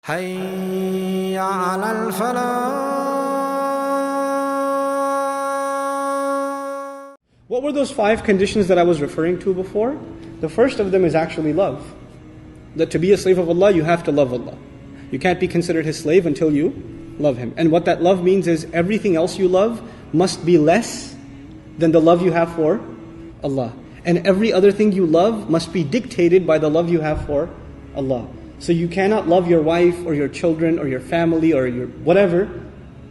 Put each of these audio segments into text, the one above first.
حي على الفلاح. What were those 5 conditions that I was referring to before? The first of them is actually love. That to be a slave of Allah, you have to love Allah. You can't be considered His slave until you love Him. And what that love means is everything else you love must be less than the love you have for Allah. And every other thing you love must be dictated by the love you have for Allah. So you cannot love your wife or your children or your family or your whatever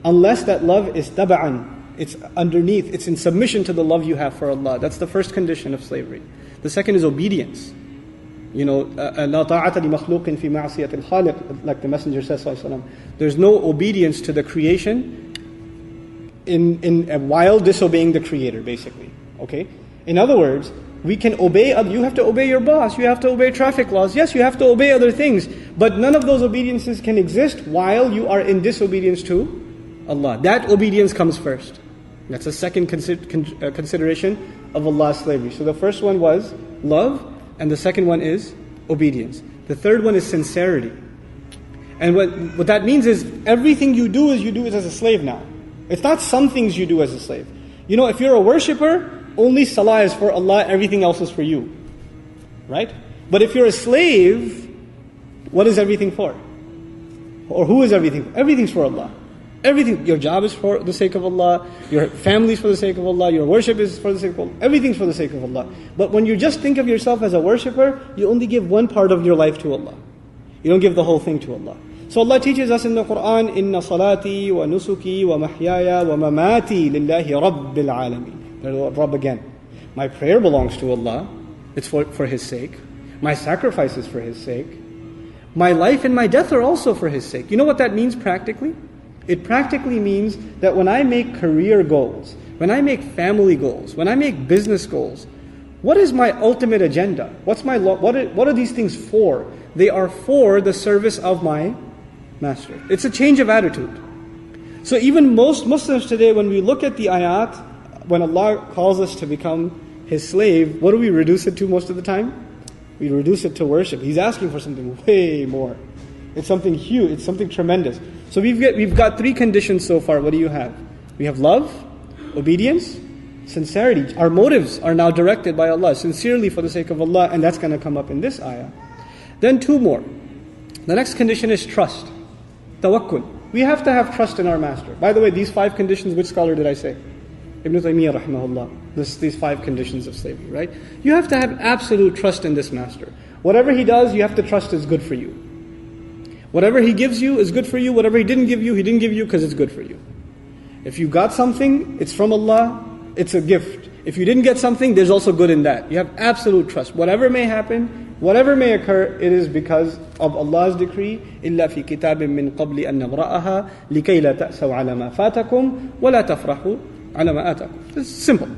unless that love is taba'an. It's underneath, it's in submission to the love you have for Allah. That's the first condition of slavery. The second is obedience. You know, لا طاعة لمخلوق في معصية الخالق, like the Messenger says, there's no obedience to the creation while disobeying the Creator, basically. Okay? In other words, we can obey, you have to obey your boss, you have to obey traffic laws, yes, you have to obey other things, but none of those obediences can exist while you are in disobedience to Allah. That obedience comes first. That's the second consideration of Allah's slavery. So the first one was love, and the second one is obedience. The third one is sincerity. And what that means is everything you do it as a slave now. It's not some things you do as a slave. You know, if you're a worshipper, only salah is for Allah, everything else is for you. Right? But if you're a slave, what is everything for? Or who is everything? Everything's for Allah. Everything, your job is for the sake of Allah, your family is for the sake of Allah, your worship is for the sake of Allah, everything's for the sake of Allah. But when you just think of yourself as a worshipper, you only give one part of your life to Allah. You don't give the whole thing to Allah. So Allah teaches us in the Quran, Inna salati wa nusuki wa mahyaya wa mamati lillahi rabbil alameen. Rabb again. My prayer belongs to Allah. It's for His sake. My sacrifice is for His sake. My life and my death are also for His sake. You know what that means practically? It practically means that when I make career goals, when I make family goals, when I make business goals, what is my ultimate agenda? What are these things for? They are for the service of my Master. It's a change of attitude. So even most Muslims today, when we look at the ayat, when Allah calls us to become His slave, what do we reduce it to most of the time? We reduce it to worship. He's asking for something way more. It's something huge. It's something tremendous. So we've got 3 conditions so far. What do you have? We have love, obedience, sincerity. Our motives are now directed by Allah, sincerely for the sake of Allah, and that's going to come up in this ayah. Then 2 more. The next condition is trust. Tawakkul. We have to have trust in our Master. By the way, these 5 conditions, which scholar did I say? Ibn Taymiyyah rahimahullah. These 5 conditions of slavery, right? You have to have absolute trust in this Master. Whatever He does, you have to trust is good for you. Whatever He gives you is good for you. Whatever He didn't give you because it's good for you. If you got something, it's from Allah, it's a gift. If you didn't get something, there's also good in that. You have absolute trust. Whatever may happen, whatever may occur, it is because of Allah's decree. إِلَّا فِي كِتَابٍ مِّن قَبْلِ أَن نَبْرَأَهَا لِكَيْ لَا تَأْسَوْا عَلَى مَا فَاتَكُمْ وَلَا تَفْرَحُوا عَلَى مَا آتَكُمْ. It's simple.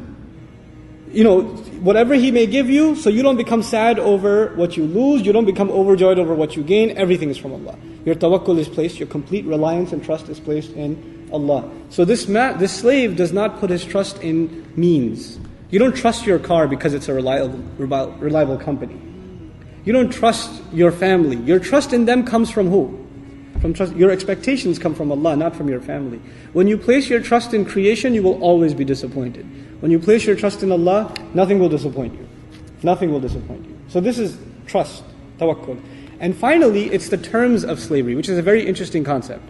You know, whatever He may give you, so you don't become sad over what you lose, you don't become overjoyed over what you gain, everything is from Allah. Your tawakkul is placed, your complete reliance and trust is placed in Allah. So this slave does not put his trust in means. You don't trust your car because it's a reliable company. You don't trust your family. Your trust in them comes from who? Your expectations come from Allah, not from your family. When you place your trust in creation, you will always be disappointed. When you place your trust in Allah, nothing will disappoint you. Nothing will disappoint you. So this is trust, tawakkul. And finally, it's the terms of slavery, which is a very interesting concept.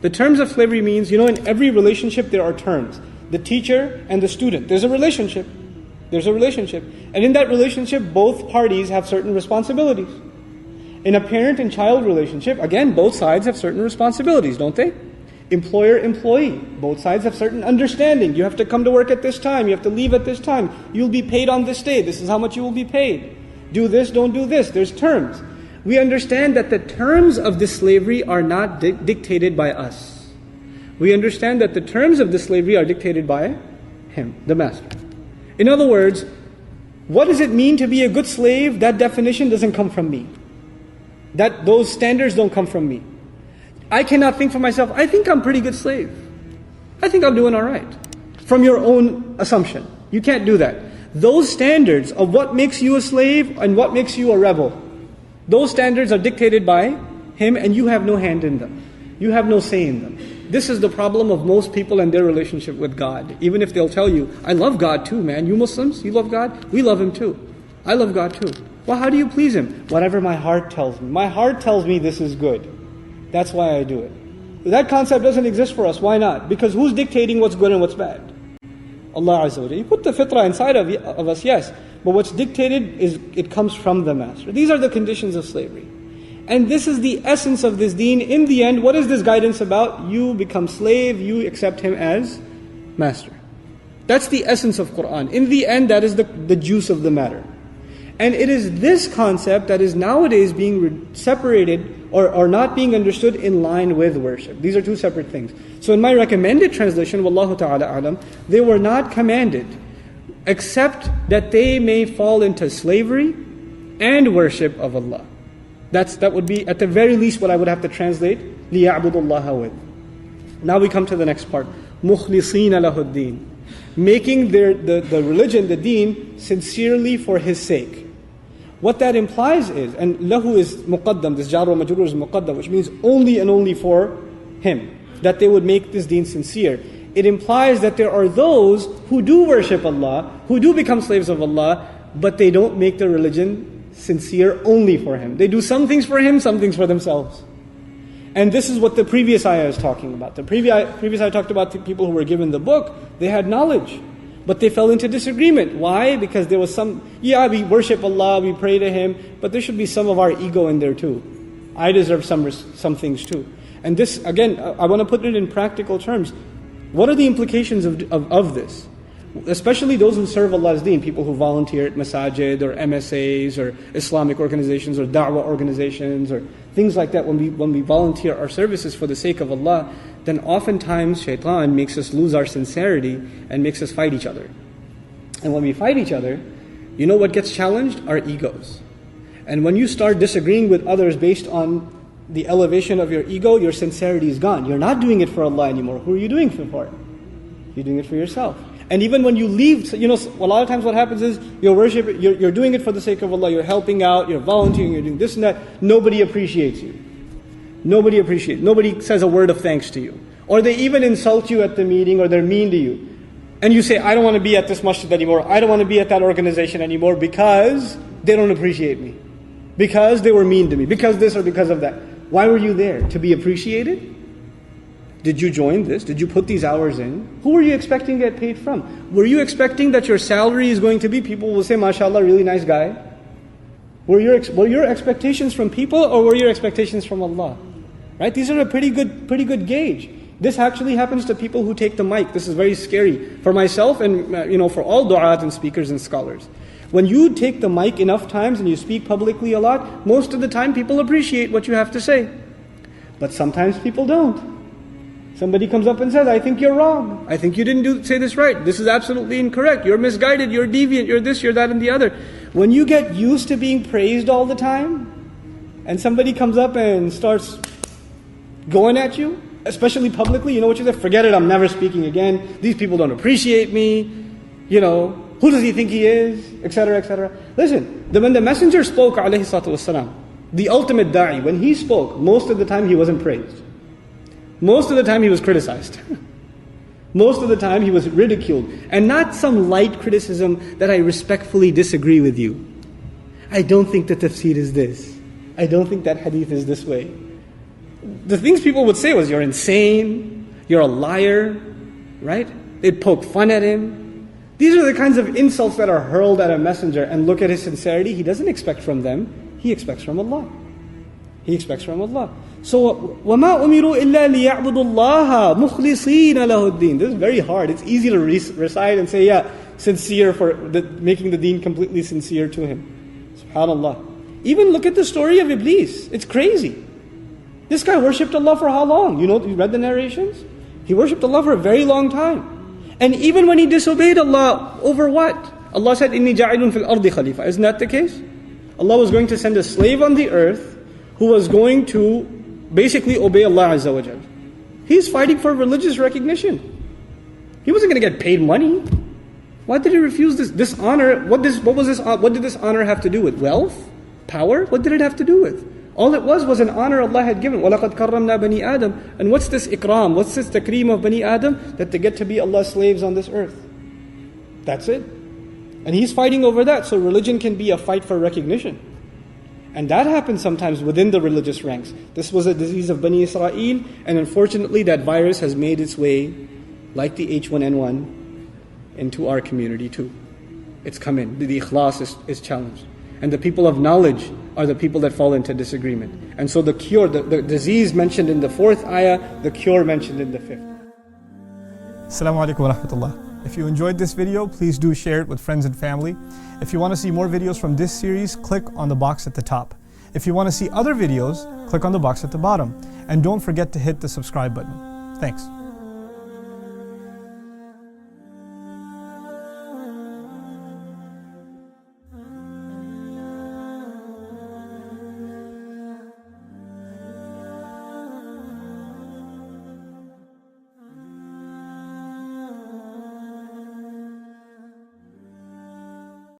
The terms of slavery means, you know, in every relationship there are terms. The teacher and the student. There's a relationship. There's a relationship. And in that relationship, both parties have certain responsibilities. In a parent and child relationship, again, both sides have certain responsibilities, don't they? Employer-employee, both sides have certain understanding. You have to come to work at this time, you have to leave at this time, you'll be paid on this day, this is how much you will be paid. Do this, don't do this, there's terms. We understand that the terms of this slavery are not dictated by us. We understand that the terms of this slavery are dictated by Him, the Master. In other words, what does it mean to be a good slave? That definition doesn't come from me. Those standards don't come from me. I cannot think for myself, I think I'm a pretty good slave. I think I'm doing all right. From your own assumption. You can't do that. Those standards of what makes you a slave and what makes you a rebel, those standards are dictated by Him and you have no hand in them. You have no say in them. This is the problem of most people and their relationship with God. Even if they'll tell you, I love God too, man. You Muslims, you love God? We love Him too. I love God too. Well, how do you please Him? Whatever my heart tells me. My heart tells me this is good. That's why I do it. That concept doesn't exist for us. Why not? Because who's dictating what's good and what's bad? Allah Azza wa Jalla. You put the fitrah inside of us, yes. But what's dictated is it comes from the Master. These are the conditions of slavery. And this is the essence of this deen. In the end, what is this guidance about? You become slave, you accept Him as Master. That's the essence of Qur'an. In the end, that is the juice of the matter. And it is this concept that is nowadays being separated or not being understood in line with worship. These are two separate things. So in my recommended translation, Wallahu ta'ala alam, they were not commanded except that they may fall into slavery and worship of Allah. That would be at the very least what I would have to translate لِيَعْبُدُ اللَّهَ with. Now we come to the next part. مُخْلِصِينَ لَهُ الدِّينَ. Making the religion, the deen, sincerely for His sake. What that implies is, and lahu is muqaddam, this jar wa majrur is muqaddam, which means only and only for Him, that they would make this deen sincere. It implies that there are those who do worship Allah, who do become slaves of Allah, but they don't make the religion sincere only for Him. They do some things for Him, some things for themselves. And this is what the previous ayah is talking about. The previous ayah talked about the people who were given the book. They had knowledge, but they fell into disagreement. Why? Because there was we worship Allah, we pray to Him, but there should be some of our ego in there too. I deserve some things too. And this, again, I want to put it in practical terms. What are the implications of this? Especially those who serve Allah's deen, people who volunteer at masajid or MSAs or Islamic organizations or da'wah organizations or things like that. When we volunteer our services for the sake of Allah, then oftentimes shaitan makes us lose our sincerity and makes us fight each other. And when we fight each other, you know what gets challenged? Our egos. And when you start disagreeing with others based on the elevation of your ego, your sincerity is gone. You're not doing it for Allah anymore. Who are you doing it for? You're doing it for yourself. And even when you leave, a lot of times what happens is you're doing it for the sake of Allah, you're helping out, you're volunteering, you're doing this and that. Nobody appreciates you. Nobody says a word of thanks to you. Or they even insult you at the meeting, or they're mean to you. And you say, I don't want to be at this masjid anymore, I don't want to be at that organization anymore because they don't appreciate me. Because they were mean to me, because this or because of that. Why were you there? To be appreciated? Did you join this? Did you put these hours in? Who were you expecting to get paid from? Were you expecting that your salary is going to be, people will say, mashallah, really nice guy? Were your expectations from people, or were your expectations from Allah? Right? These are a pretty good gauge. This actually happens to people who take the mic. This is very scary for myself and for all du'at and speakers and scholars. When you take the mic enough times and you speak publicly a lot, most of the time people appreciate what you have to say. But sometimes people don't. Somebody comes up and says, I think you're wrong. I think you didn't say this right. This is absolutely incorrect. You're misguided. You're deviant. You're this, you're that, and the other. When you get used to being praised all the time, and somebody comes up and starts going at you, especially publicly, you know what you say? Forget it, I'm never speaking again. These people don't appreciate me. Who does he think he is? Etc., etc. Listen, when the messenger spoke, alayhi salatu wasalam, the ultimate da'i, when he spoke, most of the time he wasn't praised. Most of the time he was criticized. Most of the time he was ridiculed. And not some light criticism that I respectfully disagree with you. I don't think the tafsir is this. I don't think that hadith is this way. The things people would say was, you're insane, you're a liar, right? They'd poke fun at him. These are the kinds of insults that are hurled at a messenger, and look at his sincerity. He doesn't expect from them, he expects from Allah. He expects from Allah. So, وَمَا أُمِرُوا إِلَّا لِيَعْبُدُوا اللَّهَ مُخْلِصِينَ لَهُ الدِّينَ. This is very hard. It's easy to recite and say, sincere for making the deen completely sincere to Him. SubhanAllah. Even look at the story of Iblis. It's crazy. This guy worshipped Allah for how long? You read the narrations? He worshipped Allah for a very long time. And even when he disobeyed Allah, over what? Allah said, إِنِّي جَاعِلٌ فِي الْأَرْضِ خَلِيفَةً. Isn't that the case? Allah was going to send a slave on the earth who was going to basically obey Allah Azza wa Jal. He's fighting for religious recognition. He wasn't going to get paid money. Why did he refuse this honor? What did this honor have to do with? Wealth? Power? What did it have to do with? All it was an honor Allah had given. وَلَقَدْ كَرَّمْنَا بَنِي آدَمَ. And what's this ikram? What's this takreem of Bani Adam? That they get to be Allah's slaves on this earth. That's it. And He's fighting over that. So religion can be a fight for recognition. And that happens sometimes within the religious ranks. This was a disease of Bani Israel, and unfortunately that virus has made its way, like the H1N1, into our community too. It's come in. The ikhlas is challenged. And the people of knowledge are the people that fall into disagreement. And so the cure, the disease mentioned in the 4th ayah, the cure mentioned in the 5th. Assalamu alaikum wa rahmatullah. If you enjoyed this video, please do share it with friends and family. If you want to see more videos from this series, click on the box at the top. If you want to see other videos, click on the box at the bottom. And don't forget to hit the subscribe button. Thanks.